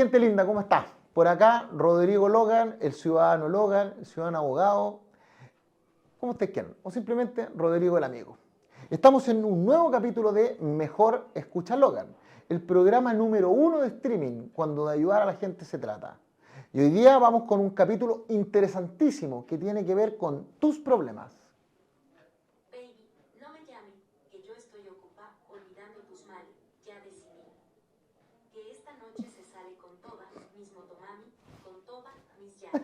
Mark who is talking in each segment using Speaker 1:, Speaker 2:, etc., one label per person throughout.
Speaker 1: gente linda, ¿cómo está? Por acá, Rodrigo Logan, el ciudadano abogado, como ustedes quieran, o simplemente Rodrigo el amigo. Estamos en un nuevo capítulo de Mejor Escucha Logan, el programa número 1 de streaming, cuando de ayudar a la gente se trata. Y hoy día vamos con un capítulo interesantísimo que tiene que ver con tus problemas.
Speaker 2: Baby, no me llame, que yo estoy ocupada olvidando tus males, ya decidí. Que esta noche se sale con todas, mis motomami, con todas mis llaves.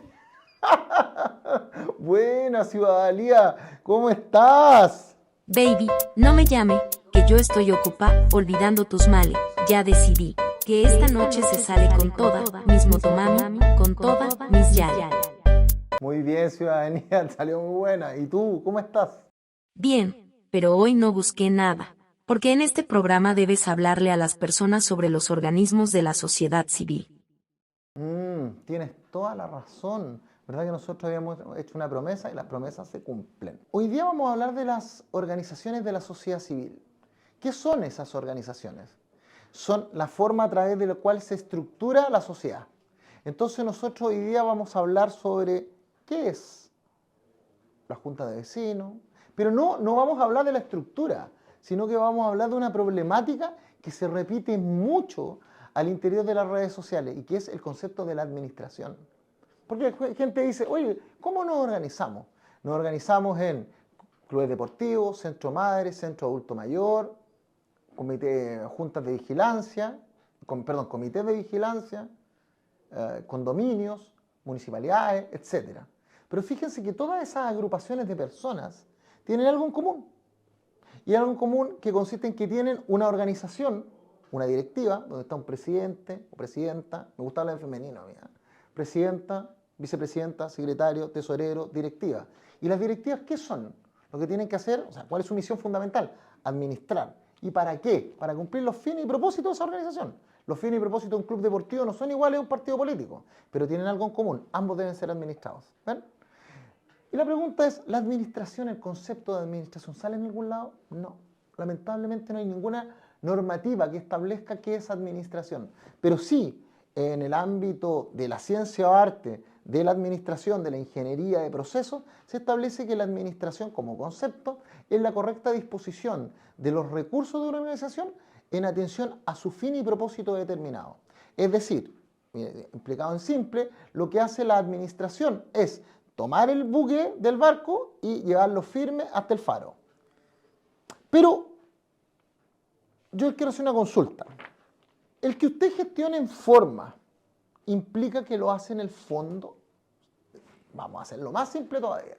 Speaker 1: Buena ciudadanía, ¿cómo estás?
Speaker 2: Baby, no me llame, que yo estoy ocupada olvidando tus males, ya decidí. Que esta noche se sale con todas, mis motomami, con todas mis llaves.
Speaker 1: Muy bien, ciudadanía, salió muy buena. ¿Y tú, cómo estás?
Speaker 2: Bien, pero hoy no busqué nada, porque en este programa debes hablarle a las personas sobre los organismos de la sociedad civil.
Speaker 1: Tienes toda la razón. ¿Verdad que nosotros habíamos hecho una promesa y las promesas se cumplen? Hoy día vamos a hablar de las organizaciones de la sociedad civil. ¿Qué son esas organizaciones? Son la forma a través de la cual se estructura la sociedad. Entonces nosotros hoy día vamos a hablar sobre qué es la junta de vecinos, pero no vamos a hablar de la estructura, sino que vamos a hablar de una problemática que se repite mucho al interior de las redes sociales y que es el concepto de la administración. Porque gente dice, oye, ¿cómo nos organizamos? Nos organizamos en clubes deportivos, centro madre, centro adulto mayor, juntas de vigilancia, comités de vigilancia, condominios, municipalidades, etc. Pero fíjense que todas esas agrupaciones de personas tienen algo en común. Y algo en común que consiste en que tienen una organización, una directiva, donde está un presidente o presidenta, me gusta hablar en femenino, mira, presidenta, vicepresidenta, secretario, tesorero, directiva. ¿Y las directivas qué son? Lo que tienen que hacer, o sea, ¿cuál es su misión fundamental? Administrar. ¿Y para qué? Para cumplir los fines y propósitos de esa organización. Los fines y propósitos de un club deportivo no son iguales a un partido político, pero tienen algo en común. Ambos deben ser administrados. ¿Ven? Y la pregunta es, ¿la administración, el concepto de administración, sale en algún lado? No. Lamentablemente no hay ninguna normativa que establezca qué es administración. Pero sí, en el ámbito de la ciencia o arte, de la administración, de la ingeniería de procesos, se establece que la administración como concepto es la correcta disposición de los recursos de una organización en atención a su fin y propósito determinado. Es decir, explicado en simple, lo que hace la administración es tomar el buque del barco y llevarlo firme hasta el faro. Pero yo quiero hacer una consulta. ¿El que usted gestione en forma implica que lo hace en el fondo? Vamos a hacerlo más simple todavía.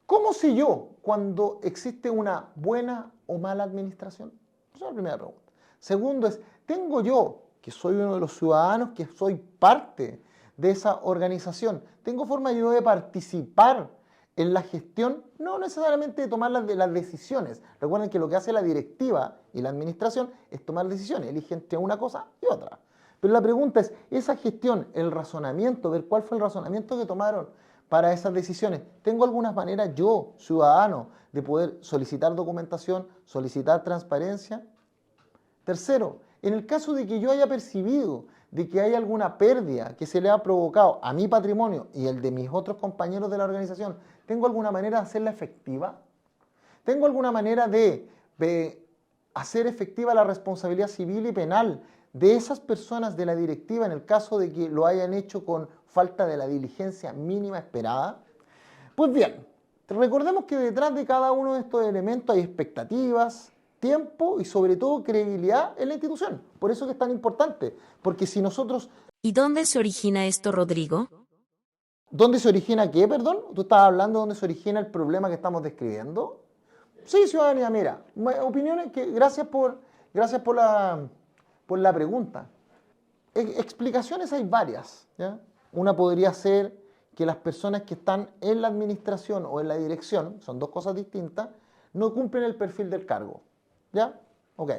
Speaker 1: ¿Cómo sé yo cuando existe una buena o mala administración? Esa es la primera pregunta. Segundo es, ¿tengo yo, que soy uno de los ciudadanos, que soy parte de esa organización, tengo forma yo de participar en la gestión? No necesariamente de tomar las decisiones. Recuerden que lo que hace la directiva y la administración es tomar decisiones, elige entre una cosa y otra. Pero la pregunta es, esa gestión, el razonamiento, ver cuál fue el razonamiento que tomaron para esas decisiones. ¿Tengo algunas maneras yo, ciudadano, de poder solicitar documentación, solicitar transparencia? Tercero, en el caso de que yo haya percibido de que hay alguna pérdida que se le ha provocado a mi patrimonio y el de mis otros compañeros de la organización, ¿tengo alguna manera de hacerla efectiva? ¿Tengo alguna manera de hacer efectiva la responsabilidad civil y penal de esas personas de la directiva en el caso de que lo hayan hecho con falta de la diligencia mínima esperada? Pues bien, recordemos que detrás de cada uno de estos elementos hay expectativas, tiempo y sobre todo credibilidad en la institución. Por eso que es tan importante, porque si nosotros...
Speaker 2: ¿Y dónde se origina esto, Rodrigo?
Speaker 1: ¿Dónde se origina qué, perdón? ¿Tú estabas hablando de dónde se origina el problema que estamos describiendo? Sí, ciudadanía, mira, opiniones que gracias por la pregunta. Explicaciones hay varias, ¿ya? Una podría ser que las personas que están en la administración o en la dirección, son dos cosas distintas, no cumplen el perfil del cargo, ¿ya? Ok,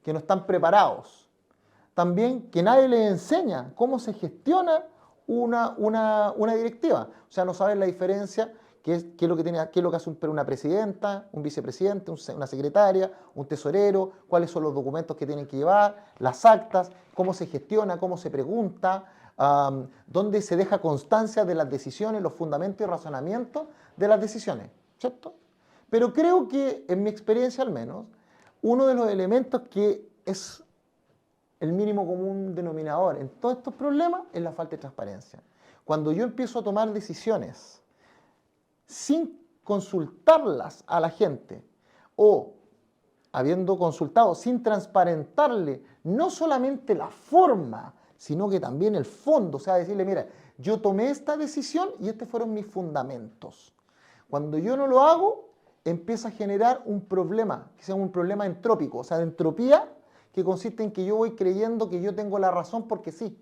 Speaker 1: que no están preparados. También que nadie les enseña cómo se gestiona una directiva. O sea, no saben la diferencia qué es lo que qué es lo que hace una presidenta, un vicepresidente, una secretaria, un tesorero, cuáles son los documentos que tienen que llevar, las actas, cómo se gestiona, cómo se pregunta, dónde se deja constancia de las decisiones, los fundamentos y razonamientos de las decisiones, ¿cierto? Pero creo que, en mi experiencia al menos, uno de los elementos que es el mínimo común denominador en todos estos problemas es la falta de transparencia. Cuando yo empiezo a tomar decisiones sin consultarlas a la gente o habiendo consultado sin transparentarle no solamente la forma, sino que también el fondo, o sea, decirle, mira, yo tomé esta decisión y estos fueron mis fundamentos. Cuando yo no lo hago, empieza a generar un problema, que sea un problema entrópico, o sea, de entropía, que consiste en que yo voy creyendo que yo tengo la razón porque sí.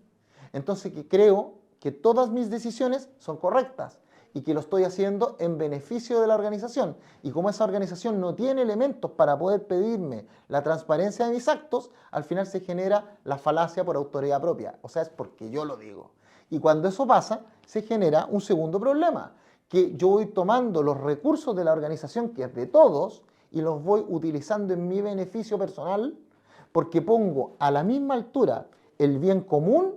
Speaker 1: Entonces, que creo que todas mis decisiones son correctas y que lo estoy haciendo en beneficio de la organización. Y como esa organización no tiene elementos para poder pedirme la transparencia de mis actos, al final se genera la falacia por autoridad propia. O sea, es porque yo lo digo. Y cuando eso pasa, se genera un segundo problema, que yo voy tomando los recursos de la organización, que es de todos, y los voy utilizando en mi beneficio personal, porque pongo a la misma altura el bien común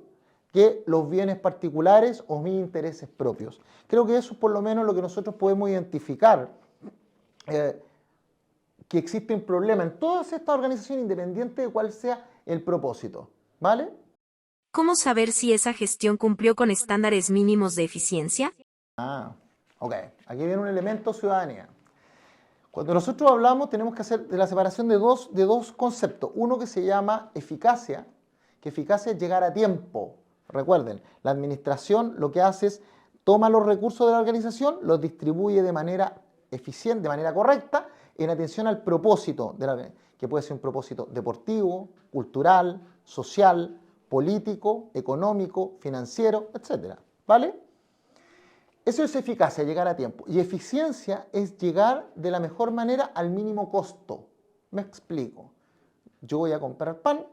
Speaker 1: que los bienes particulares o mis intereses propios. Creo que eso es por lo menos lo que nosotros podemos identificar, que existen problemas en todas estas organizaciones independiente de cuál sea el propósito, ¿vale?
Speaker 3: ¿Cómo saber si esa gestión cumplió con estándares mínimos de eficiencia?
Speaker 1: Ok. Aquí viene un elemento ciudadanía. Cuando nosotros hablamos tenemos que hacer de la separación de dos conceptos. Uno que se llama eficacia, que eficacia es llegar a tiempo. Recuerden, la administración lo que hace es toma los recursos de la organización, los distribuye de manera eficiente, de manera correcta, en atención al propósito de la, que puede ser un propósito deportivo, cultural, social, político, económico, financiero, etc. ¿Vale? Eso es eficacia, llegar a tiempo. Y eficiencia es llegar de la mejor manera al mínimo costo. Me explico. Yo voy a comprar pan,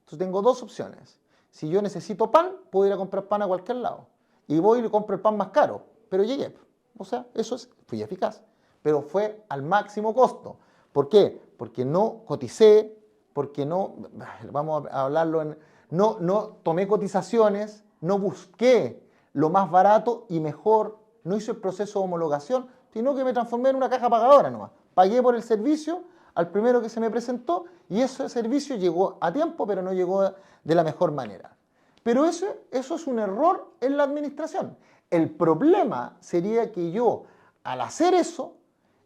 Speaker 1: entonces tengo dos opciones. Si yo necesito pan, puedo ir a comprar pan a cualquier lado. Y voy y le compro el pan más caro, pero llegué. O sea, fui eficaz. Pero fue al máximo costo. ¿Por qué? Porque no coticé, porque no, vamos a hablarlo no tomé cotizaciones, no busqué lo más barato y mejor, no hice el proceso de homologación, sino que me transformé en una caja pagadora nomás. Pagué por el servicio al primero que se me presentó y ese servicio llegó a tiempo, pero no llegó de la mejor manera. Pero eso es un error en la administración. El problema sería que yo, al hacer eso,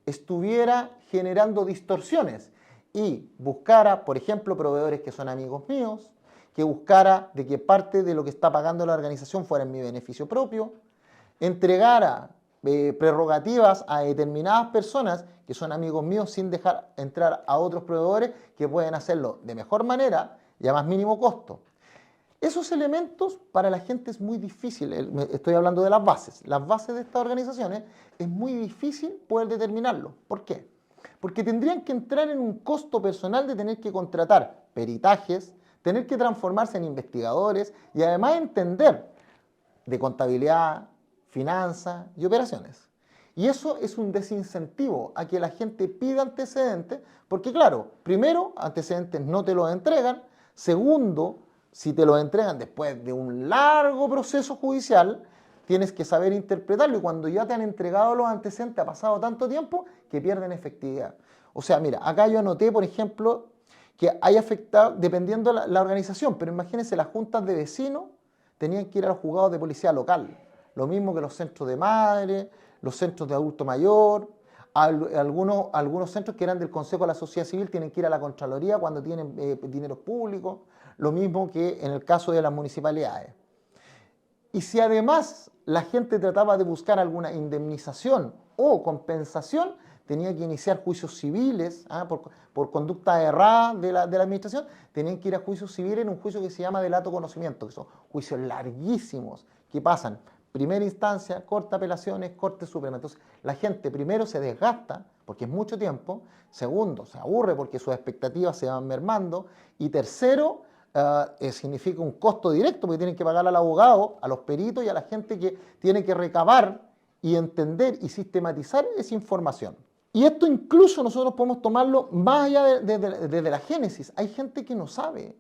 Speaker 1: estuviera generando distorsiones y buscara, por ejemplo, proveedores que son amigos míos, que buscara de que parte de lo que está pagando la organización fuera en mi beneficio propio, entregara prerrogativas a determinadas personas que son amigos míos sin dejar entrar a otros proveedores que pueden hacerlo de mejor manera y a más mínimo costo. Esos elementos para la gente es muy difícil, estoy hablando de las bases de estas organizaciones, es muy difícil poder determinarlo. ¿Por qué? Porque tendrían que entrar en un costo personal de tener que contratar peritajes, tener que transformarse en investigadores y además entender de contabilidad, finanzas y operaciones. Y eso es un desincentivo a que la gente pida antecedentes, porque claro, primero, antecedentes no te los entregan, segundo, si te los entregan después de un largo proceso judicial, tienes que saber interpretarlo y cuando ya te han entregado los antecedentes ha pasado tanto tiempo que pierden efectividad. O sea, mira, acá yo anoté, por ejemplo, que hay afectado, dependiendo la organización, pero imagínense, las juntas de vecinos tenían que ir a los juzgados de policía local, lo mismo que los centros de madre, los centros de adulto mayor, algunos centros que eran del Consejo de la Sociedad Civil tienen que ir a la Contraloría cuando tienen dinero público, lo mismo que en el caso de las municipalidades. Y si además la gente trataba de buscar alguna indemnización o compensación, tenía que iniciar juicios civiles por conducta errada de la administración, tenían que ir a juicios civiles en un juicio que se llama delato conocimiento, que son juicios larguísimos que pasan primera instancia, corte apelaciones, corte suprema. Entonces la gente primero se desgasta porque es mucho tiempo, segundo se aburre porque sus expectativas se van mermando y tercero significa un costo directo porque tienen que pagar al abogado, a los peritos y a la gente que tiene que recabar y entender y sistematizar esa información. Y esto incluso nosotros podemos tomarlo más allá de la génesis. Hay gente que no sabe,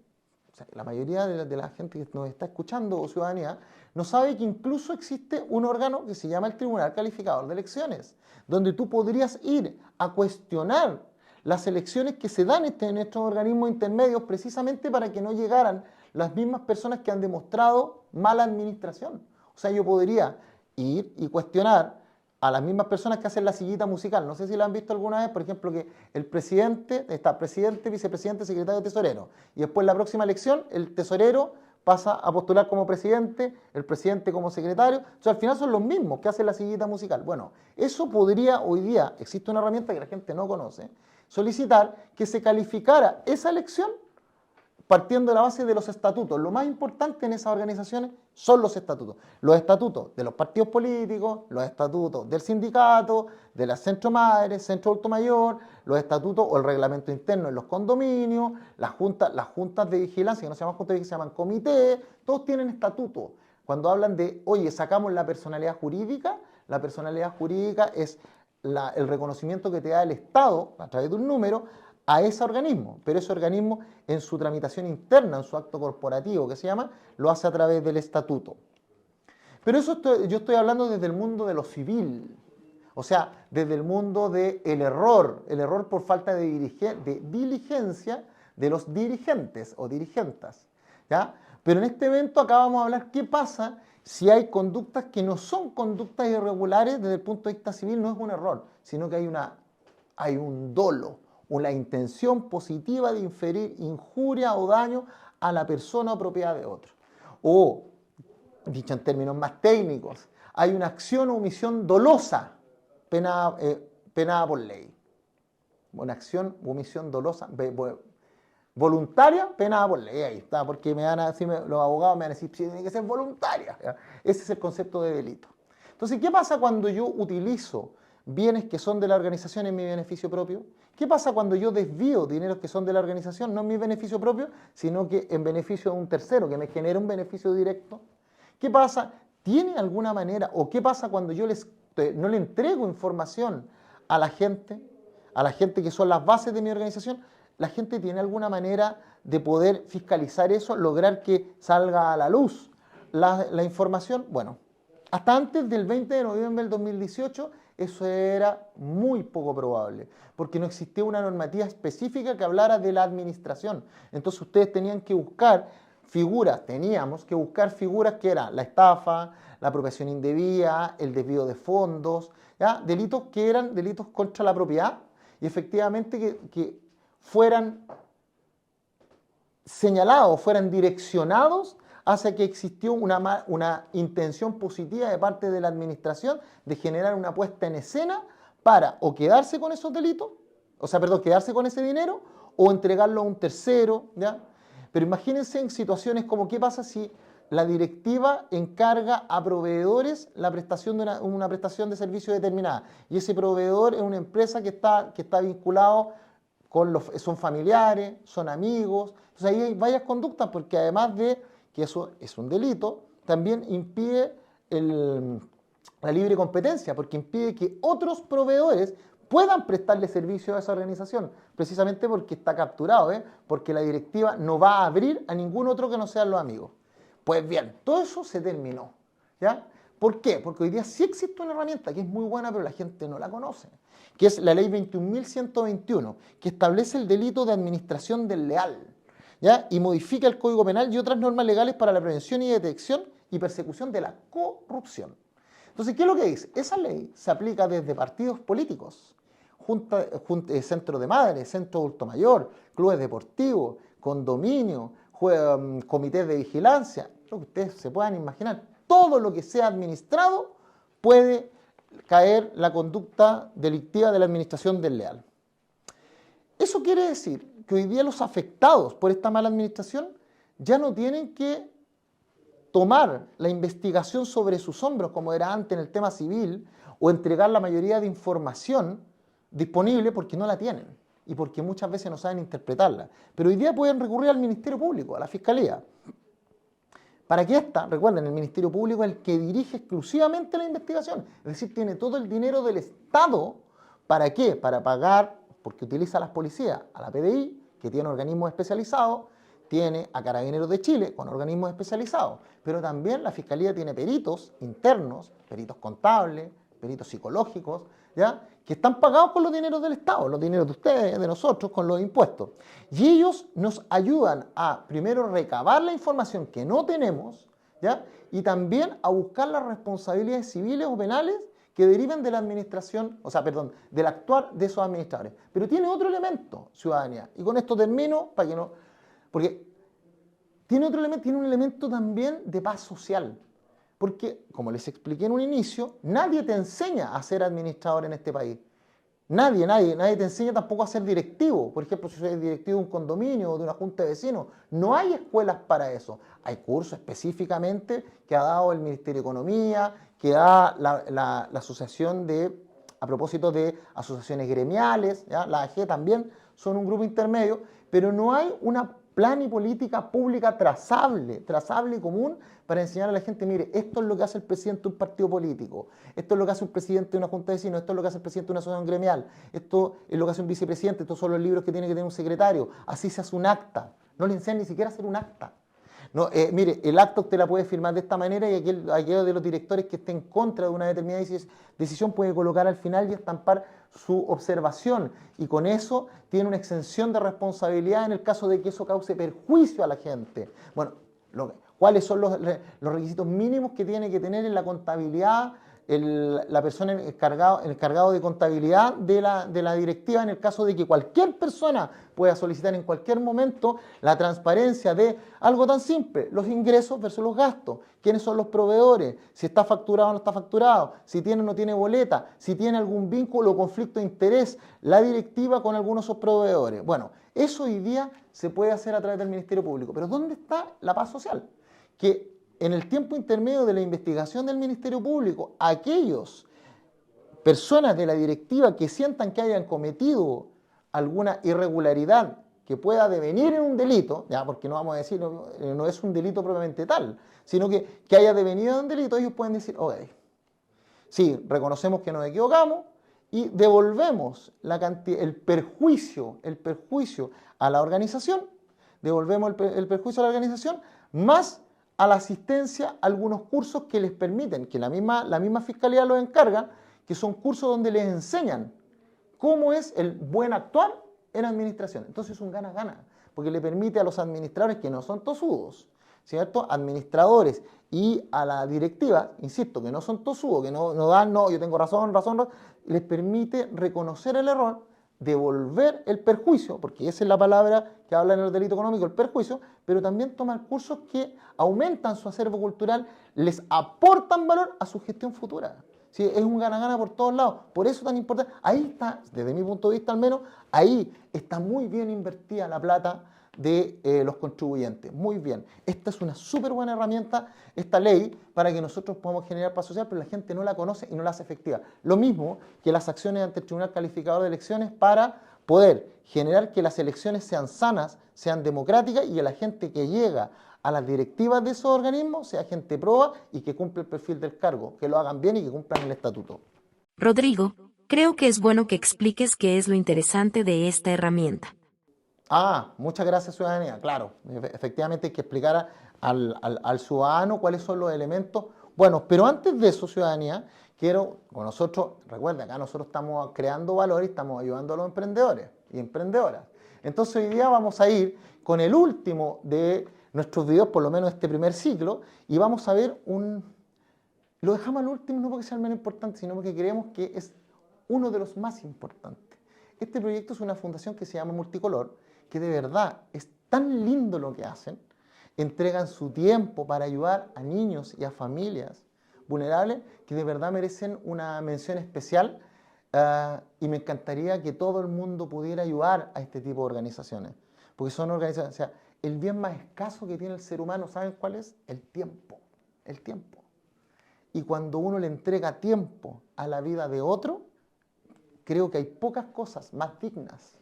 Speaker 1: o sea, la mayoría de la gente que nos está escuchando o ciudadanía, no sabe que incluso existe un órgano que se llama el Tribunal Calificador de Elecciones, donde tú podrías ir a cuestionar las elecciones que se dan en estos organismos intermedios precisamente para que no llegaran las mismas personas que han demostrado mala administración. O sea, yo podría ir y cuestionar a las mismas personas que hacen la sillita musical. No sé si la han visto alguna vez, por ejemplo, que el presidente, está presidente, vicepresidente, secretario, tesorero, y después la próxima elección el tesorero pasa a postular como presidente, el presidente como secretario. O sea, al final son los mismos que hacen la sillita musical. Bueno, eso podría hoy día, existe una herramienta que la gente no conoce, solicitar que se calificara esa elección partiendo de la base de los estatutos. Lo más importante en esas organizaciones son los estatutos. Los estatutos de los partidos políticos, los estatutos del sindicato, de la centro madre, centro adulto mayor, los estatutos o el reglamento interno en los condominios, las juntas de vigilancia, que no se llaman juntas de vigilancia, se llaman comités, todos tienen estatutos. Cuando hablan de, oye, sacamos la personalidad jurídica es el reconocimiento que te da el Estado, a través de un número, a ese organismo, pero ese organismo en su tramitación interna, en su acto corporativo que se llama, lo hace a través del estatuto. Pero yo estoy hablando desde el mundo de lo civil, o sea, desde el mundo del error por falta de diligencia de los dirigentes o dirigentas, ¿ya? Pero en este evento acá vamos a hablar qué pasa si hay conductas que no son conductas irregulares desde el punto de vista civil. No es un error, sino que hay un dolo, una intención positiva de inferir injuria o daño a la persona o propiedad de otro. O, dicho en términos más técnicos, hay una acción o omisión dolosa penada por ley. Una acción o omisión dolosa, voluntaria, penada por ley. Ahí está, porque los abogados me van a decir, tiene que ser voluntaria. ¿Ya? Ese es el concepto de delito. Entonces, ¿qué pasa cuando yo utilizo bienes que son de la organización en mi beneficio propio? ¿Qué pasa cuando yo desvío dineros que son de la organización, no en mi beneficio propio, sino que en beneficio de un tercero, que me genera un beneficio directo? ¿Qué pasa? ¿Tiene alguna manera? ¿O qué pasa cuando yo no le entrego información a la gente que son las bases de mi organización? ¿La gente tiene alguna manera de poder fiscalizar eso, lograr que salga a la luz la información? Bueno, hasta antes del 20 de noviembre del 2018, eso era muy poco probable, porque no existía una normativa específica que hablara de la administración. Entonces ustedes teníamos que buscar figuras que eran la estafa, la apropiación indebida, el desvío de fondos, ¿ya? Delitos que eran delitos contra la propiedad y efectivamente que fueran señalados, fueran direccionados hacia que existió una intención positiva de parte de la administración de generar una puesta en escena para o quedarse con esos delitos, quedarse con ese dinero o entregarlo a un tercero, ¿ya? Pero imagínense en situaciones como qué pasa si la directiva encarga a proveedores la prestación de una prestación de servicio determinada y ese proveedor es una empresa que está vinculado son familiares, son amigos. Entonces ahí hay varias conductas porque además de que eso es un delito, también impide la libre competencia, porque impide que otros proveedores puedan prestarle servicio a esa organización, precisamente porque está capturado, porque la directiva no va a abrir a ningún otro que no sean los amigos. Pues bien, todo eso se terminó, ¿ya? ¿Por qué? Porque hoy día sí existe una herramienta que es muy buena, pero la gente no la conoce, que es la ley 21.121, que establece el delito de administración desleal, ¿ya? Y modifica el Código Penal y otras normas legales para la prevención y detección y persecución de la corrupción. Entonces, ¿qué es lo que dice? Esa ley se aplica desde partidos políticos, centro de madres, centro adulto mayor, clubes deportivos, condominios, comités de vigilancia, lo que ustedes se puedan imaginar. Todo lo que sea administrado puede caer la conducta delictiva de la administración desleal. Eso quiere decir que hoy día los afectados por esta mala administración ya no tienen que tomar la investigación sobre sus hombros, como era antes en el tema civil, o entregar la mayoría de información disponible porque no la tienen y porque muchas veces no saben interpretarla. Pero hoy día pueden recurrir al Ministerio Público, a la Fiscalía. para que recuerden, el Ministerio Público es el que dirige exclusivamente la investigación, es decir, tiene todo el dinero del Estado. ¿Para qué? Para pagar, porque utiliza a las policías, a la PDI, que tiene organismos especializados, tiene a Carabineros de Chile con organismos especializados, pero también la Fiscalía tiene peritos internos, peritos contables, peritos psicológicos, ¿ya? Que están pagados con los dineros del Estado, los dineros de ustedes, de nosotros, con los impuestos. Y ellos nos ayudan a, primero, recabar la información que no tenemos, ¿ya? Y también a buscar las responsabilidades civiles o penales que deriven de la administración, del actuar de esos administradores. Pero tiene otro elemento, ciudadanía, y con esto termino, para que no, porque tiene otro elemento, tiene un elemento también de paz social. Porque, como les expliqué en un inicio, nadie te enseña a ser administrador en este país. Nadie te enseña tampoco a ser directivo. Por ejemplo, si soy directivo de un condominio o de una junta de vecinos, no hay escuelas para eso. Hay cursos específicamente que ha dado el Ministerio de Economía, que da la asociación a propósito de asociaciones gremiales, ¿ya? La AG también son un grupo intermedio, pero no hay una plan y política pública trazable y común para enseñar a la gente, mire, esto es lo que hace el presidente de un partido político, esto es lo que hace un presidente de una junta de vecinos, esto es lo que hace el presidente de una asociación gremial, esto es lo que hace un vicepresidente, estos son los libros que tiene que tener un secretario, así se hace un acta. No le enseñan ni siquiera a hacer un acta. No, mire, el acta usted la puede firmar de esta manera y aquel de los directores que esté en contra de una determinada decisión puede colocar al final y estampar su observación, y con eso tiene una exención de responsabilidad en el caso de que eso cause perjuicio a la gente. Bueno, ¿cuáles son los requisitos mínimos que tiene que tener en la contabilidad la persona encargado de contabilidad de la directiva, en el caso de que cualquier persona pueda solicitar en cualquier momento la transparencia de algo tan simple, los ingresos versus los gastos, quiénes son los proveedores, si está facturado o no está facturado, si tiene o no tiene boleta, si tiene algún vínculo o conflicto de interés la directiva con algunos de esos proveedores? Bueno, eso hoy día se puede hacer a través del Ministerio Público, pero ¿dónde está la paz social? Que en el tiempo intermedio de la investigación del Ministerio Público, aquellas personas de la directiva que sientan que hayan cometido alguna irregularidad que pueda devenir en un delito, ya, porque no vamos a decir, no es un delito propiamente tal, sino que haya devenido en un delito, ellos pueden decir, ok, sí, reconocemos que nos equivocamos y devolvemos el perjuicio a la organización, devolvemos el perjuicio a la organización, más a la asistencia a algunos cursos que les permiten, que la misma Fiscalía los encarga, que son cursos donde les enseñan cómo es el buen actuar en administración. Entonces es un gana-gana, porque le permite a los administradores que no son tosudos, ¿cierto? Administradores y a la directiva, insisto, que no son tosudos, que no dan, no, yo tengo razón, les permite reconocer el error, devolver el perjuicio, porque esa es la palabra que habla en el delito económico, el perjuicio, pero también tomar cursos que aumentan su acervo cultural, les aportan valor a su gestión futura. ¿Sí? Es un gana-gana por todos lados, por eso es tan importante. Ahí está, desde mi punto de vista al menos, ahí está muy bien invertida la plata de los contribuyentes, muy bien. Esta es una súper buena herramienta, esta ley, para que nosotros podamos generar paz social, pero la gente no la conoce y no la hace efectiva. Lo mismo que las acciones ante el Tribunal Calificador de Elecciones para poder generar que las elecciones sean sanas, sean democráticas y que la gente que llega a las directivas de esos organismos sea gente proba y que cumple el perfil del cargo, que lo hagan bien y que cumplan el estatuto.
Speaker 3: Rodrigo, creo que es bueno que expliques qué es lo interesante de esta herramienta.
Speaker 1: Muchas gracias, ciudadanía. Claro, efectivamente hay que explicar al ciudadano cuáles son los elementos. Bueno, pero antes de eso, ciudadanía, con nosotros, recuerden, acá nosotros estamos creando valor y estamos ayudando a los emprendedores y emprendedoras. Entonces hoy día vamos a ir con el último de nuestros videos, por lo menos este primer ciclo, y vamos a ver lo dejamos al último no porque sea el menos importante, sino porque creemos que es uno de los más importantes. Este proyecto es una fundación que se llama Multicolor, que de verdad es tan lindo lo que hacen, entregan su tiempo para ayudar a niños y a familias vulnerables que de verdad merecen una mención especial, y me encantaría que todo el mundo pudiera ayudar a este tipo de organizaciones, porque son organizaciones, o sea, el bien más escaso que tiene el ser humano, ¿saben cuál es? El tiempo. Y cuando uno le entrega tiempo a la vida de otro, creo que hay pocas cosas más dignas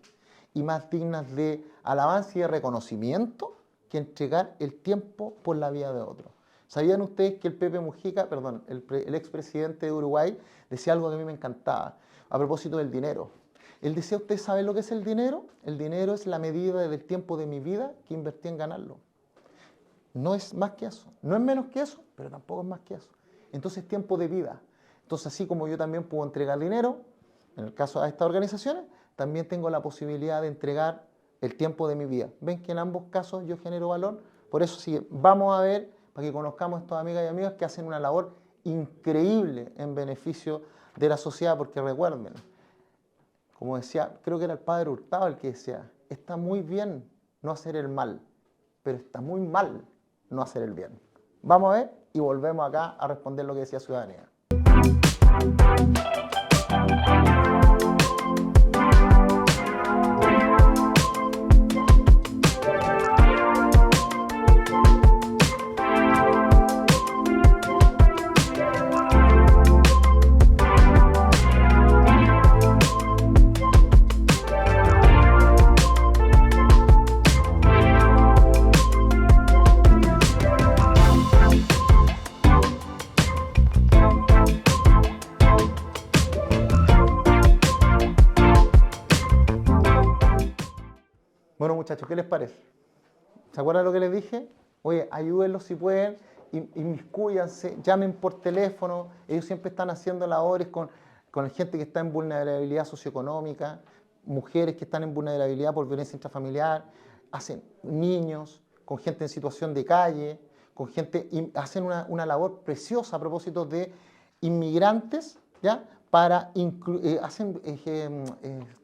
Speaker 1: de alabanza y de reconocimiento que entregar el tiempo por la vida de otro. ¿Sabían ustedes que el Pepe Mujica, perdón, el expresidente de Uruguay, decía algo que a mí me encantaba, a propósito del dinero? Él decía, ¿ustedes saben lo que es el dinero? El dinero es la medida del tiempo de mi vida que invertí en ganarlo. No es más que eso, no es menos que eso, pero tampoco es más que eso. Entonces, tiempo de vida. Entonces, así como yo también puedo entregar dinero, en el caso de estas organizaciones, también tengo la posibilidad de entregar el tiempo de mi vida. ¿Ven que en ambos casos yo genero valor? Por eso sí, vamos a ver, para que conozcamos a estas amigas y amigos que hacen una labor increíble en beneficio de la sociedad, porque recuerden, como decía, creo que era el padre Hurtado el que decía, está muy bien no hacer el mal, pero está muy mal no hacer el bien. Vamos a ver y volvemos acá a responder lo que decía Ciudadanía. Bueno, muchachos, ¿qué les parece? ¿Se acuerdan lo que les dije? Oye, ayúdenlos si pueden, inmiscúyanse, llamen por teléfono. Ellos siempre están haciendo labores con gente que está en vulnerabilidad socioeconómica, mujeres que están en vulnerabilidad por violencia intrafamiliar, hacen niños, con gente en situación de calle, con gente, hacen una labor preciosa a propósito de inmigrantes, ¿ya?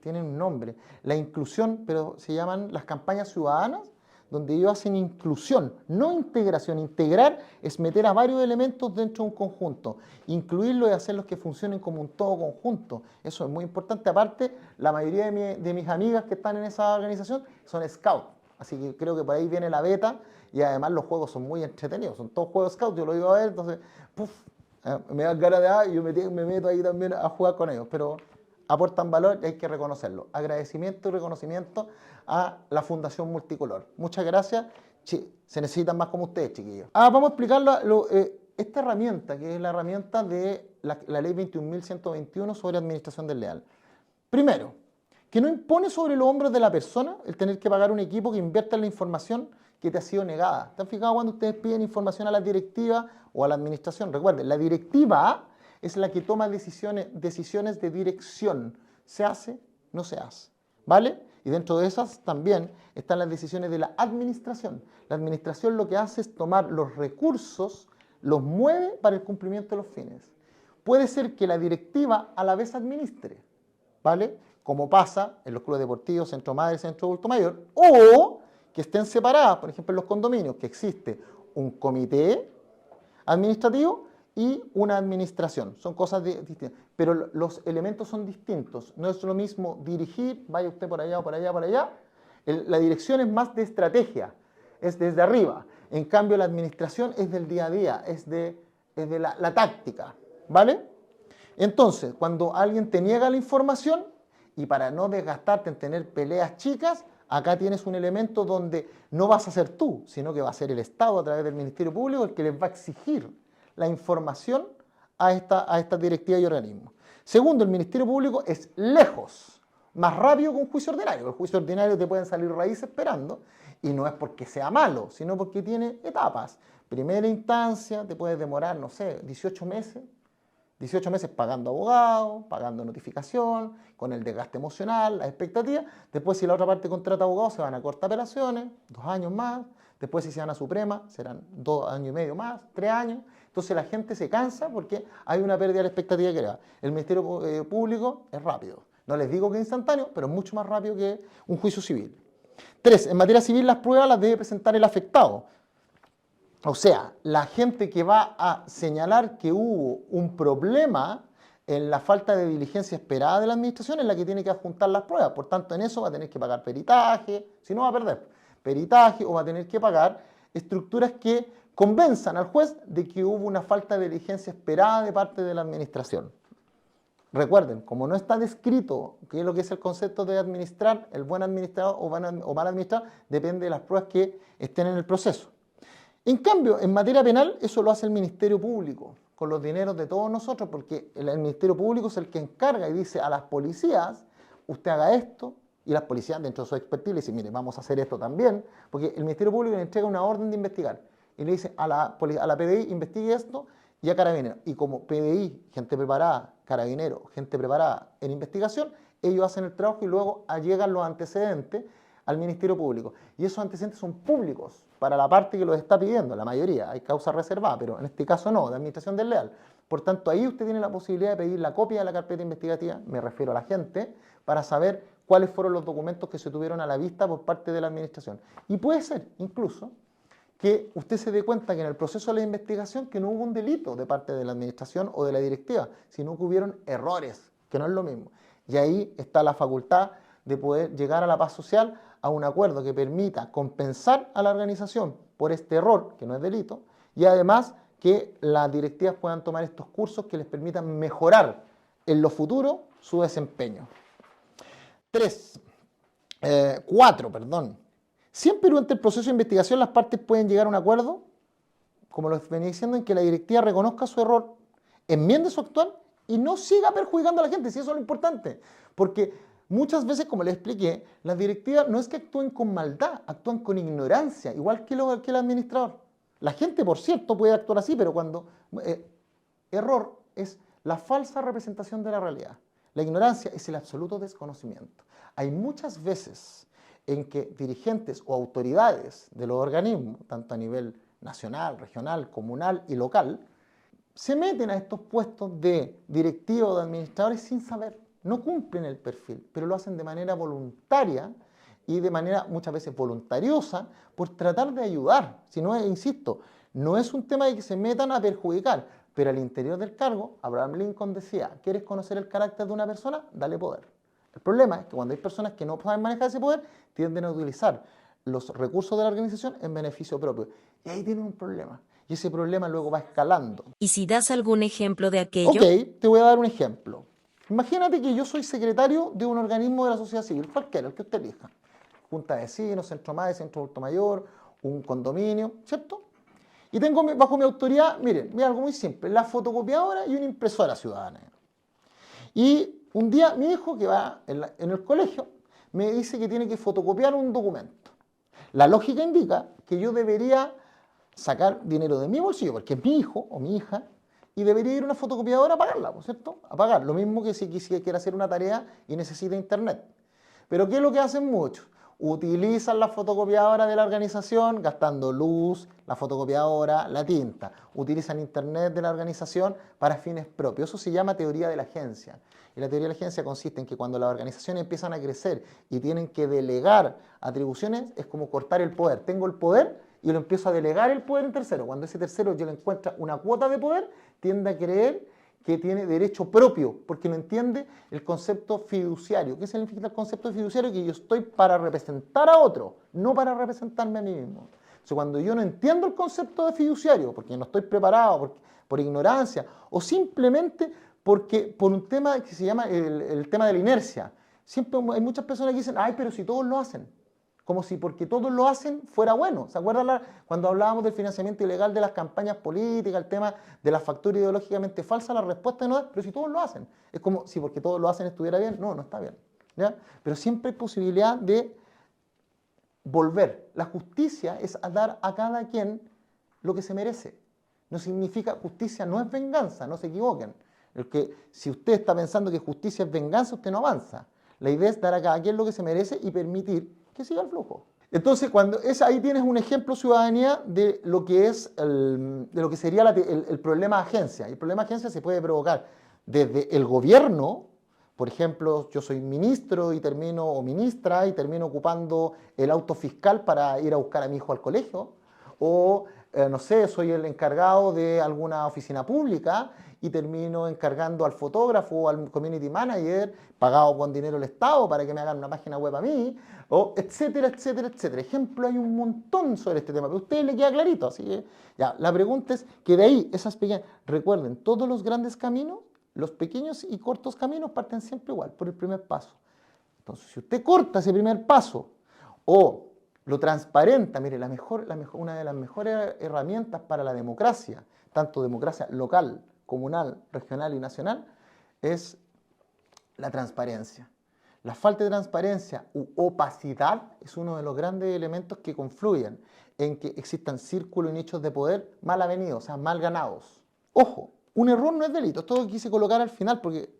Speaker 1: Tienen un nombre, la inclusión, pero se llaman las campañas ciudadanas, donde ellos hacen inclusión, no integración. Integrar es meter a varios elementos dentro de un conjunto, incluirlos y hacerlos que funcionen como un todo conjunto. Eso es muy importante. Aparte, la mayoría de mis amigas que están en esa organización son scouts, así que creo que por ahí viene la beta, y además los juegos son muy entretenidos, son todos juegos scouts, yo lo iba a ver, entonces, me dan ganas de y yo me meto ahí también a jugar con ellos, pero aportan valor y hay que reconocerlo. Agradecimiento y reconocimiento a la Fundación Multicolor. Muchas gracias. Se necesitan más como ustedes, chiquillos. Vamos a explicar esta herramienta, que es la herramienta de la Ley 21.121 sobre administración desleal. Primero, que no impone sobre los hombros de la persona el tener que pagar un equipo que invierta en la información que te ha sido negada. ¿Te han fijado cuando ustedes piden información a la directiva o a la administración? Recuerden, la directiva es la que toma decisiones de dirección. ¿Se hace? No se hace. ¿Vale? Y dentro de esas también están las decisiones de la administración. La administración lo que hace es tomar los recursos, los mueve para el cumplimiento de los fines. Puede ser que la directiva a la vez administre, ¿vale? Como pasa en los clubes deportivos, centro madre, centro adulto mayor, o que estén separadas, por ejemplo en los condominios, que existe un comité administrativo y una administración. Son cosas distintas, pero los elementos son distintos. No es lo mismo dirigir, vaya usted por allá o por allá, por allá. La dirección es más de estrategia, es desde arriba. En cambio, la administración es del día a día, es de la táctica, ¿vale? Entonces, cuando alguien te niega la información, y para no desgastarte en tener peleas chicas, acá tienes un elemento donde no vas a ser tú, sino que va a ser el Estado a través del Ministerio Público el que les va a exigir la información a esta directiva y organismo. Segundo, el Ministerio Público es lejos más rápido que un juicio ordinario. El juicio ordinario te pueden salir raíces esperando, y no es porque sea malo, sino porque tiene etapas. Primera instancia te puede demorar, no sé, 18 meses. 18 meses pagando abogado, pagando notificación, con el desgaste emocional, las expectativas. Después, si la otra parte contrata abogado, se van a corta apelaciones, 2 años más. Después, si se van a Suprema, serán 2 años y medio más, 3 años. Entonces, la gente se cansa porque hay una pérdida de la expectativa que le da. El Ministerio Público es rápido. No les digo que es instantáneo, pero es mucho más rápido que un juicio civil. 3. En materia civil, las pruebas las debe presentar el afectado. O sea, la gente que va a señalar que hubo un problema en la falta de diligencia esperada de la administración es la que tiene que adjuntar las pruebas. Por tanto, en eso va a tener que pagar peritaje, si no va a perder peritaje, o va a tener que pagar estructuras que convenzan al juez de que hubo una falta de diligencia esperada de parte de la administración. Recuerden, como no está descrito qué es lo que es el concepto de administrar, el buen administrador o mal administrador, depende de las pruebas que estén en el proceso. En cambio, en materia penal, eso lo hace el Ministerio Público, con los dineros de todos nosotros, porque el Ministerio Público es el que encarga y dice a las policías, usted haga esto, y las policías dentro de su expertise le dicen, mire, vamos a hacer esto también, porque el Ministerio Público le entrega una orden de investigar, y le dice a la PDI, investigue esto, y a Carabineros. Y como PDI, gente preparada, Carabineros, gente preparada en investigación, ellos hacen el trabajo y luego llegan los antecedentes al Ministerio Público. Y esos antecedentes son públicos para la parte que los está pidiendo, la mayoría. Hay causa reservada, pero en este caso no, de administración desleal. Por tanto, ahí usted tiene la posibilidad de pedir la copia de la carpeta investigativa, me refiero a la gente, para saber cuáles fueron los documentos que se tuvieron a la vista por parte de la administración. Y puede ser, incluso, que usted se dé cuenta que en el proceso de la investigación que no hubo un delito de parte de la administración o de la directiva, sino que hubieron errores, que no es lo mismo. Y ahí está la facultad de poder llegar a la paz social, a un acuerdo que permita compensar a la organización por este error, que no es delito, y además que las directivas puedan tomar estos cursos que les permitan mejorar en lo futuro su desempeño. 4, Siempre durante el proceso de investigación las partes pueden llegar a un acuerdo, como lo venía diciendo, en que la directiva reconozca su error, enmiende su actual y no siga perjudicando a la gente, si eso es lo importante. Porque muchas veces, como les expliqué, las directivas no es que actúen con maldad, actúan con ignorancia, igual que el administrador. La gente, por cierto, puede actuar así, pero cuando error es la falsa representación de la realidad. La ignorancia es el absoluto desconocimiento. Hay muchas veces en que dirigentes o autoridades de los organismos, tanto a nivel nacional, regional, comunal y local, se meten a estos puestos de directivos o de administradores sin saber. No cumplen el perfil, pero lo hacen de manera voluntaria y de manera muchas veces voluntariosa por tratar de ayudar. Si no, insisto, no es un tema de que se metan a perjudicar, pero al interior del cargo, Abraham Lincoln decía, ¿quieres conocer el carácter de una persona? Dale poder. El problema es que cuando hay personas que no saben manejar ese poder, tienden a utilizar los recursos de la organización en beneficio propio. Y ahí tienen un problema. Y ese problema luego va escalando.
Speaker 3: ¿Y si das algún ejemplo de aquello?
Speaker 1: Ok, te voy a dar un ejemplo. Imagínate que yo soy secretario de un organismo de la sociedad civil, cualquiera, el que usted elija. Junta de vecinos, centro MAE, centro adulto mayor, un condominio, ¿cierto? Y tengo bajo mi autoridad, miren, algo muy simple, la fotocopiadora y una impresora ciudadana. Y un día mi hijo, que va en el colegio, me dice que tiene que fotocopiar un documento. La lógica indica que yo debería sacar dinero de mi bolsillo, porque es mi hijo o mi hija, y debería ir a una fotocopiadora a pagarla, ¿cierto? A pagar. Lo mismo que si quiere hacer una tarea y necesita internet. Pero ¿qué es lo que hacen muchos? Utilizan la fotocopiadora de la organización gastando luz, la fotocopiadora, la tinta. Utilizan internet de la organización para fines propios. Eso se llama teoría de la agencia. Y la teoría de la agencia consiste en que cuando las organizaciones empiezan a crecer y tienen que delegar atribuciones, es como cortar el poder. Tengo el poder y lo empiezo a delegar el poder en tercero. Cuando ese tercero ya le encuentra una cuota de poder, tiende a creer que tiene derecho propio, porque no entiende el concepto fiduciario. ¿Qué significa el concepto de fiduciario? Que yo estoy para representar a otro, no para representarme a mí mismo. Entonces, cuando yo no entiendo el concepto de fiduciario, porque no estoy preparado, por ignorancia, o simplemente porque por un tema que se llama el tema de la inercia. Siempre hay muchas personas que dicen, ay, pero si todos lo hacen. Como si porque todos lo hacen fuera bueno. ¿Se acuerdan cuando hablábamos del financiamiento ilegal de las campañas políticas, el tema de la factura ideológicamente falsa? La respuesta no es, pero si todos lo hacen. Es como si porque todos lo hacen estuviera bien. No, no está bien. ¿Ya? Pero siempre hay posibilidad de volver. La justicia es dar a cada quien lo que se merece. No significa justicia, no es venganza, no se equivoquen. Si usted está pensando que justicia es venganza, usted no avanza. La idea es dar a cada quien lo que se merece y permitir que siga el flujo. Entonces, ahí tienes un ejemplo, ciudadanía, de lo que sería el problema de agencia. El problema de agencia se puede provocar desde el gobierno. Por ejemplo, yo soy ministro o ministra y termino ocupando el auto fiscal para ir a buscar a mi hijo al colegio. O, no sé, soy el encargado de alguna oficina pública y termino encargando al fotógrafo o al community manager, pagado con dinero del Estado para que me hagan una página web a mí, o etcétera, etcétera, etcétera. Ejemplo, hay un montón sobre este tema, pero a ustedes les queda clarito. Así que, ya, la pregunta es que de ahí, esas pequeñas, recuerden, todos los grandes caminos los pequeños y cortos caminos parten siempre igual, por el primer paso. Entonces, si usted corta ese primer paso o lo transparenta, mire, una de las mejores herramientas para la democracia, tanto democracia local, comunal, regional y nacional, es la transparencia. La falta de transparencia u opacidad es uno de los grandes elementos que confluyen en que existan círculos y nichos de poder mal avenidos, o sea, mal ganados. Ojo, un error no es delito. Esto lo quise colocar al final porque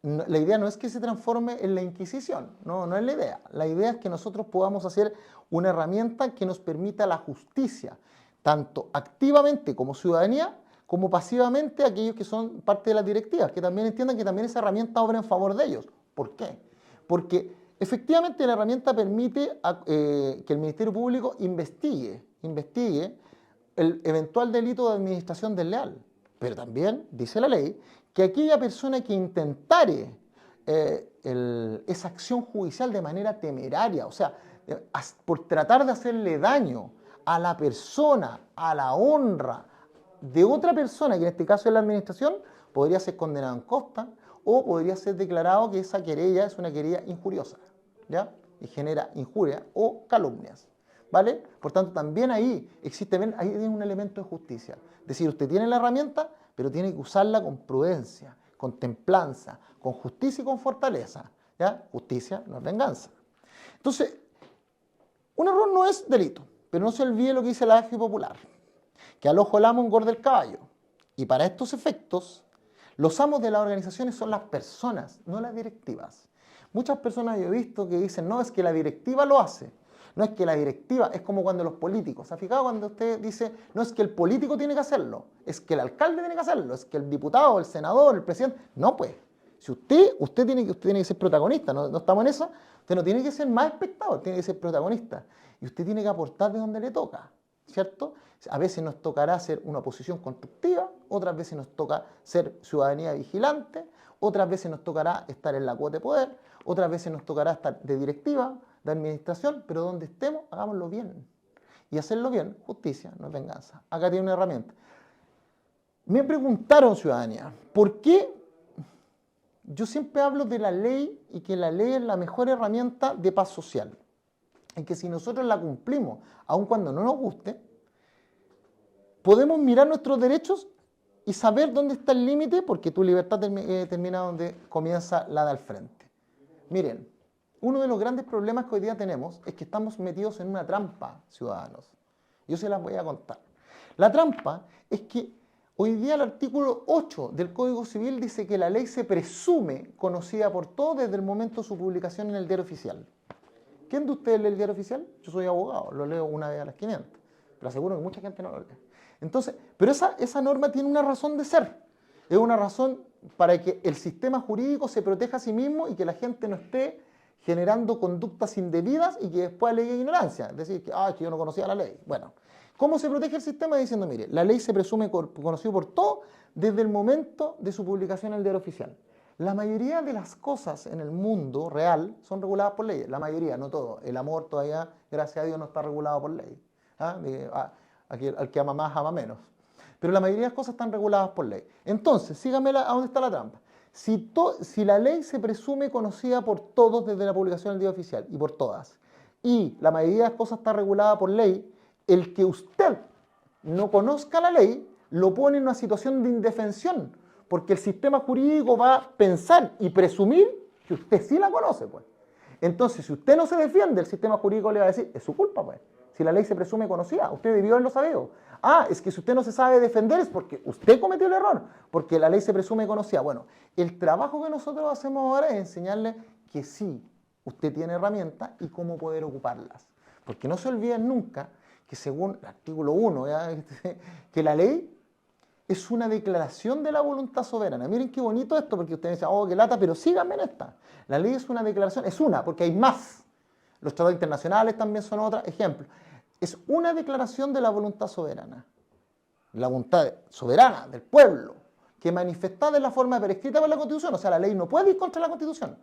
Speaker 1: la idea no es que se transforme en la Inquisición, no es la idea. La idea es que nosotros podamos hacer una herramienta que nos permita la justicia, tanto activamente como ciudadanía, como pasivamente aquellos que son parte de las directivas, que también entiendan que también esa herramienta obra en favor de ellos. ¿Por qué? Porque efectivamente la herramienta permite que el Ministerio Público investigue el eventual delito de administración desleal. Pero también dice la ley que aquella persona que intentare esa acción judicial de manera temeraria, o sea, por tratar de hacerle daño a la persona, a la honra de otra persona, que en este caso es la administración, podría ser condenado en costa o podría ser declarado que esa querella es una querella injuriosa, ¿ya? Y genera injuria o calumnias, ¿vale? Por tanto, también ahí hay un elemento de justicia. Es decir, usted tiene la herramienta, pero tiene que usarla con prudencia, con templanza, con justicia y con fortaleza, ¿ya? Justicia no es venganza. Entonces, un error no es delito, pero no se olvide lo que dice la AFI popular, que al ojo del amo engorda el caballo. Y para estos efectos, los amos de las organizaciones son las personas, no las directivas. Muchas personas yo he visto que dicen, no, es que la directiva lo hace. No es que la directiva, es como cuando los políticos. ¿Se ha fijado cuando usted dice, no es que el político tiene que hacerlo, es que el alcalde tiene que hacerlo, es que el diputado, el senador, el presidente? No, pues. Si usted tiene que ser protagonista, no estamos en eso, usted no tiene que ser más espectador, tiene que ser protagonista. Y usted tiene que aportar de donde le toca, ¿cierto? A veces nos tocará ser una oposición constructiva, otras veces nos toca ser ciudadanía vigilante, otras veces nos tocará estar en la cuota de poder, otras veces nos tocará estar de directiva, de administración, pero donde estemos, hagámoslo bien. Y hacerlo bien, justicia, no es venganza. Acá tiene una herramienta. Me preguntaron, ciudadanía, ¿por qué yo siempre hablo de la ley y que la ley es la mejor herramienta de paz social? En que si nosotros la cumplimos, aun cuando no nos guste, podemos mirar nuestros derechos y saber dónde está el límite, porque tu libertad termina donde comienza la de al frente. Miren, uno de los grandes problemas que hoy día tenemos es que estamos metidos en una trampa, ciudadanos. Yo se las voy a contar. La trampa es que hoy día el artículo 8 del Código Civil dice que la ley se presume conocida por todos desde el momento de su publicación en el Diario Oficial. ¿Quién de ustedes lee el Diario Oficial? Yo soy abogado, lo leo una vez a las 500, pero aseguro que mucha gente no lo lee. Entonces, pero esa norma tiene una razón de ser. Es una razón para que el sistema jurídico se proteja a sí mismo y que la gente no esté generando conductas indebidas y que después alegue ignorancia. Es decir, que yo no conocía la ley. Bueno, ¿cómo se protege el sistema? Diciendo, mire, la ley se presume conocida por todos desde el momento de su publicación en el Diario Oficial. La mayoría de las cosas en el mundo real son reguladas por leyes. La mayoría, no todo. El amor todavía, gracias a Dios, no está regulado por ley. Al que ama más, ama menos. Pero la mayoría de las cosas están reguladas por ley. Entonces, síganme a dónde está la trampa. Si la ley se presume conocida por todos desde la publicación del Diario Oficial, y por todas, y la mayoría de las cosas está regulada por ley, el que usted no conozca la ley lo pone en una situación de indefensión, porque el sistema jurídico va a pensar y presumir que usted sí la conoce, pues. Entonces, si usted no se defiende, el sistema jurídico le va a decir, es su culpa, pues. Si la ley se presume conocida, usted debió haberlo sabido. Es que si usted no se sabe defender es porque usted cometió el error, porque la ley se presume conocida. Bueno, el trabajo que nosotros hacemos ahora es enseñarle que sí, usted tiene herramientas y cómo poder ocuparlas. Porque no se olviden nunca que según el artículo 1, que la ley es una declaración de la voluntad soberana. Miren qué bonito esto, porque ustedes dicen, qué lata, pero síganme en esta. La ley es una declaración, es una, porque hay más. Los tratados internacionales también son otros ejemplos. Es una declaración de la voluntad soberana. La voluntad soberana del pueblo, que manifestada en la forma prescrita por la Constitución, o sea, la ley no puede ir contra la Constitución,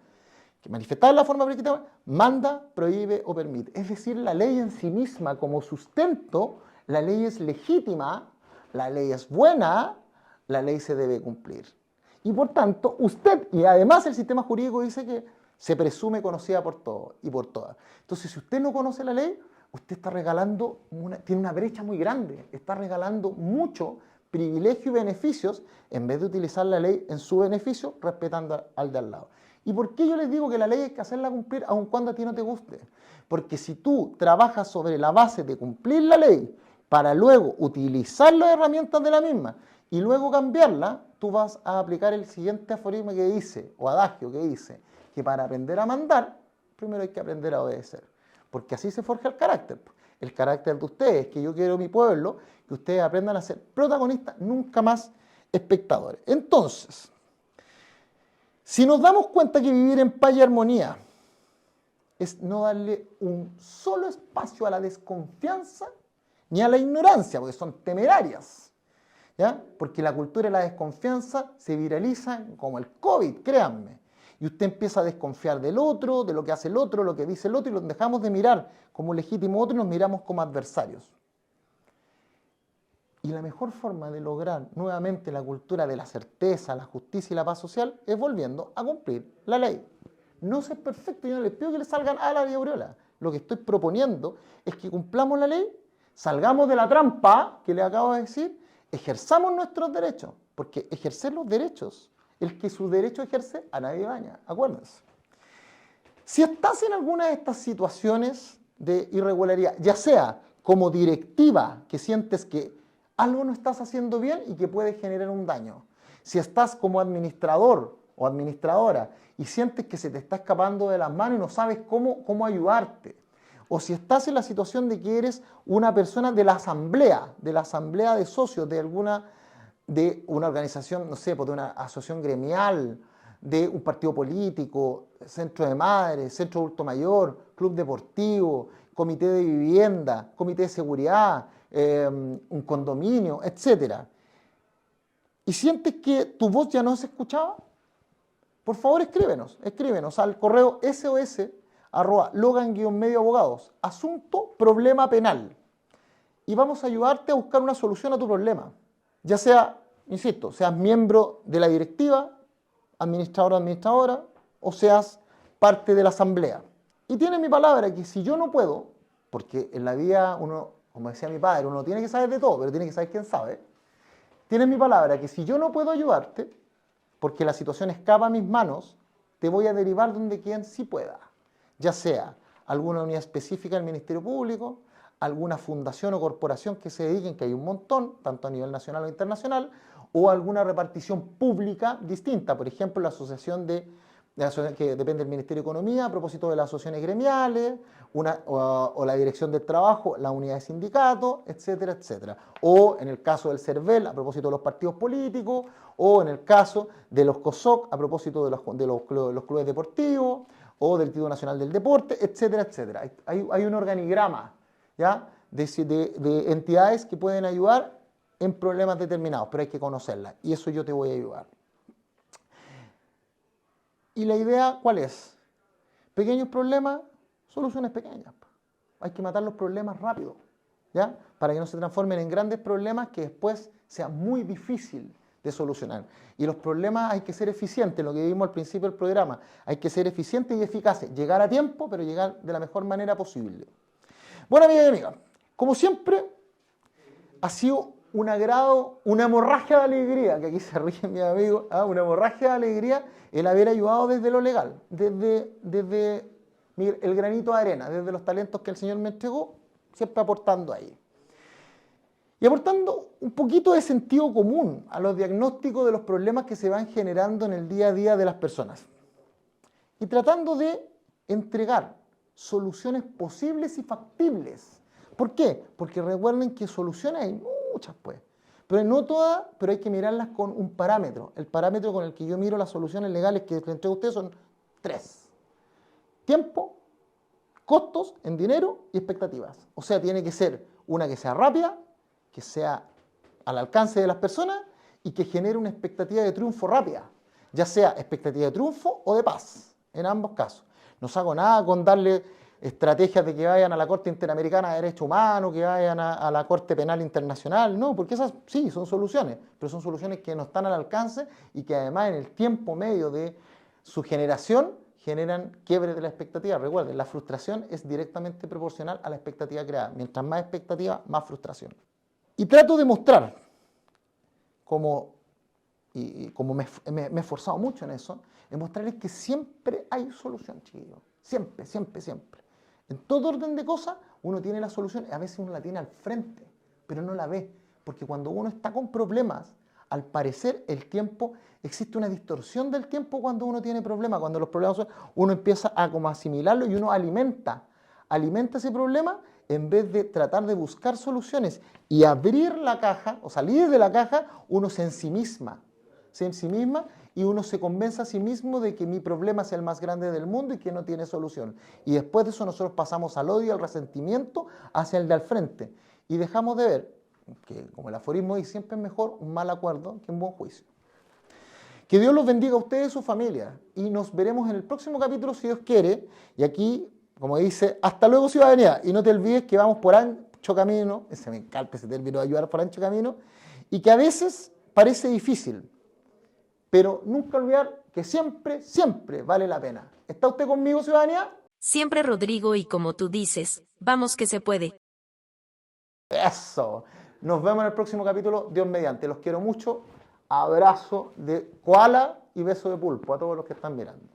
Speaker 1: que manifestada en la forma prescrita, manda, prohíbe o permite. Es decir, la ley en sí misma como sustento, la ley es legítima, la ley es buena, la ley se debe cumplir. Y por tanto, usted, y además el sistema jurídico dice que se presume conocida por todos y por todas. Entonces, si usted no conoce la ley, usted está regalando, tiene una brecha muy grande, está regalando mucho privilegio y beneficios en vez de utilizar la ley en su beneficio, respetando al de al lado. ¿Y por qué yo les digo que la ley hay que hacerla cumplir aun cuando a ti no te guste? Porque si tú trabajas sobre la base de cumplir la ley para luego utilizar las herramientas de la misma y luego cambiarla, tú vas a aplicar el siguiente aforismo que dice, o adagio que dice, que para aprender a mandar, primero hay que aprender a obedecer. Porque así se forja el carácter. El carácter de ustedes, que yo quiero mi pueblo, que ustedes aprendan a ser protagonistas, nunca más espectadores. Entonces, si nos damos cuenta que vivir en paz y armonía es no darle un solo espacio a la desconfianza ni a la ignorancia, porque son temerarias, ¿ya? Porque la cultura de la desconfianza se viraliza como el COVID, créanme. Y usted empieza a desconfiar del otro, de lo que hace el otro, lo que dice el otro, y los dejamos de mirar como legítimo otro y nos miramos como adversarios. Y la mejor forma de lograr nuevamente la cultura de la certeza, la justicia y la paz social es volviendo a cumplir la ley. No ser perfecto, yo no les pido que le salgan a la aureola. Lo que estoy proponiendo es que cumplamos la ley, salgamos de la trampa que le acabo de decir, ejerzamos nuestros derechos, porque ejercer los derechos, el que su derecho ejerce, a nadie daña, acuérdense. Si estás en alguna de estas situaciones de irregularidad, ya sea como directiva, que sientes que algo no estás haciendo bien y que puede generar un daño, si estás como administrador o administradora y sientes que se te está escapando de las manos y no sabes cómo ayudarte, o si estás en la situación de que eres una persona de la asamblea de socios de una organización, no sé, de una asociación gremial, de un partido político, centro de madres, centro de adulto mayor, club deportivo, comité de vivienda, comité de seguridad, un condominio, etc. Y sientes que tu voz ya no se escuchaba, por favor escríbenos al correo sos@logan-medioabogados, asunto problema penal, y vamos a ayudarte a buscar una solución a tu problema, ya sea, insisto, seas miembro de la directiva, administrador o administradora, o seas parte de la asamblea. Y tienes mi palabra que si yo no puedo, porque en la vida uno, como decía mi padre, uno tiene que saber de todo, pero tiene que saber quién sabe, tienes mi palabra que si yo no puedo ayudarte, porque la situación escapa a mis manos, te voy a derivar donde quien sí pueda, ya sea alguna unidad específica del Ministerio Público, alguna fundación o corporación que se dediquen, que hay un montón, tanto a nivel nacional o internacional, o alguna repartición pública distinta, por ejemplo, la asociación que depende del Ministerio de Economía, a propósito de las asociaciones gremiales, o la Dirección del Trabajo, la unidad de sindicatos, etcétera, etcétera. O en el caso del CERVEL, a propósito de los partidos políticos, o en el caso de los COSOC, a propósito de los clubes deportivos, o del Instituto Nacional del Deporte, etcétera, etcétera. Hay un organigrama, ¿ya?, de entidades que pueden ayudar en problemas determinados, pero hay que conocerlas, y eso yo te voy a ayudar. ¿Y la idea cuál es? Pequeños problemas, soluciones pequeñas. Hay que matar los problemas rápido, ¿ya?, para que no se transformen en grandes problemas que después sea muy difícil de solucionar. Y los problemas hay que ser eficientes, lo que vimos al principio del programa. Hay que ser eficientes y eficaces, llegar a tiempo, pero llegar de la mejor manera posible. Bueno, amigas y amigas, como siempre, ha sido un agrado, una hemorragia de alegría, que aquí se ríen mis amigos, una hemorragia de alegría el haber ayudado desde lo legal, desde el granito de arena, desde los talentos que el Señor me entregó, siempre aportando ahí. Y aportando un poquito de sentido común a los diagnósticos de los problemas que se van generando en el día a día de las personas. Y tratando de entregar soluciones posibles y factibles. ¿Por qué? Porque recuerden que soluciones hay muchas, pues. Pero no todas, pero hay que mirarlas con un parámetro. El parámetro con el que yo miro las soluciones legales que les entrego a ustedes son 3. Tiempo, costos en dinero y expectativas. O sea, tiene que ser una que sea rápida, que sea al alcance de las personas y que genere una expectativa de triunfo rápida, ya sea expectativa de triunfo o de paz, en ambos casos. No saco nada con darle estrategias de que vayan a la Corte Interamericana de Derechos Humanos, que vayan a la Corte Penal Internacional, no, porque esas sí son soluciones, pero son soluciones que no están al alcance y que además en el tiempo medio de su generación generan quiebres de la expectativa. Recuerden, la frustración es directamente proporcional a la expectativa creada. Mientras más expectativa, más frustración. Y trato de mostrar, como me he esforzado mucho en eso, en mostrarles que siempre hay solución, chiquillos. Siempre, siempre, siempre. En todo orden de cosas, uno tiene la solución, a veces uno la tiene al frente, pero no la ve. Porque cuando uno está con problemas, al parecer el tiempo, existe una distorsión del tiempo cuando uno tiene problemas. Cuando los problemas son, uno empieza a como asimilarlo y uno alimenta ese problema en vez de tratar de buscar soluciones y abrir la caja o salir de la caja, uno se ensimisma y uno se convence a sí mismo de que mi problema es el más grande del mundo y que no tiene solución. Y después de eso nosotros pasamos al odio, al resentimiento hacia el de al frente y dejamos de ver que, como el aforismo dice, siempre es mejor un mal acuerdo que un buen juicio. Que Dios los bendiga a ustedes y su familia y nos veremos en el próximo capítulo si Dios quiere. Y aquí, como dice, hasta luego ciudadanía, y no te olvides que vamos por ancho camino, ese me encanta ese término de ayudar por ancho camino, y que a veces parece difícil, pero nunca olvidar que siempre, siempre vale la pena. ¿Está usted conmigo, ciudadanía?
Speaker 3: Siempre, Rodrigo, y como tú dices, vamos que se puede.
Speaker 1: Eso. Nos vemos en el próximo capítulo, Dios mediante. Los quiero mucho. Abrazo de koala y beso de pulpo a todos los que están mirando.